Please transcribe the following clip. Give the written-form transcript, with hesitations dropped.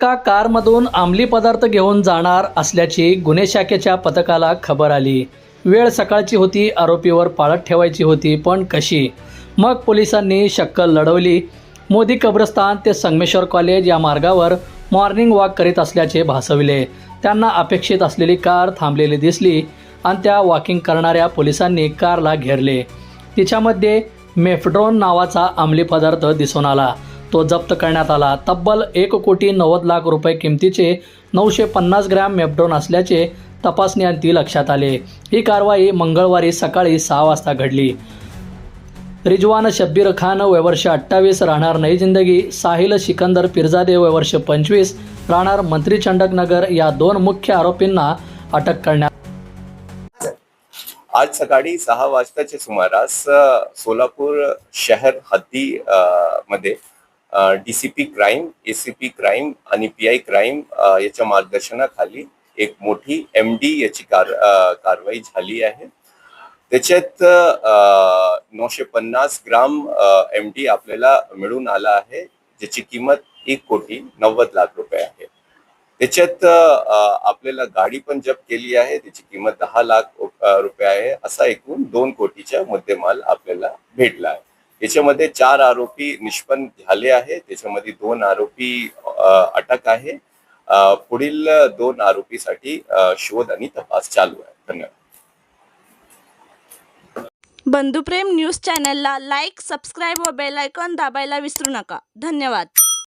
का कारमधून अंमली पदार्थ घेऊन जाणार असल्याची गुन्हे शाखेच्या पथकाला खबर आली। वेळ सकाळची होती, आरोपीवर पाळत ठेवायची होती, पण कशी? मग पोलिसांनी शक्कल लढवली। मोदी कब्रस्तान ते संगमेश्वर कॉलेज या मार्गावर मॉर्निंग वॉक करीत असल्याचे भासविले। त्यांना अपेक्षित असलेली कार थांबलेली दिसली आणि त्या वॉकिंग करणाऱ्या पोलिसांनी कारला घेरले। तिच्यामध्ये मेफड्रोन नावाचा अंमली पदार्थ दिसून आला। तो जप्त करण्यात आला। तब्बल 1,90,00,000 रुपये किमतीचे 950 ग्रॅम मेफड्रोन असल्याचे तपासणीअंती लक्षात आले। ही कारवाई मंगळवारी सकाळी 6 वाजता घडली। रिजवान शब्बीर खान वयवर्ष 28 राहणार नई जिंदगी, साहिल सिकंदर पिरजादे वयवर्ष 25 राहणार मंत्री चंडकनगर या 2 मुख्य आरोपींना अटक करण्यात। आज सकाळी 6 वाजताच्या सुमारास सोलापूर शहर हद्दी मध्ये डीसीपी क्राईम, एसीपी क्राईम आणि पीआय क्राईम याच्या मार्गदर्शनाखाली एक मोठी एमडी याची कारवाई झाली आहे। त्याच्यात 950 ग्राम एमडी आपल्याला मिळून आला आहे, ज्याची किंमत 1,90,00,000 रुपये आहे। त्याच्यात आपल्याला गाडी पण जप्त केली आहे, त्याची किंमत 10,00,000 रुपये आहे। असा एकूण 2 कोटीचा मुद्देमाल आपल्याला भेटला आहे। याच्यामध्ये 4 आरोपी निष्पन्न झाले आहे, त्याच्यामध्ये 2 आरोपी अटक आहे। पुढील 2 आरोपीसाठी शोध आणि तपास चालू आहे। धन्यवाद। बंधुप्रेम न्यूज चॅनलला लाईक, सबस्क्राईब व बेल आयकॉन दाबायला विसरू नका। धन्यवाद।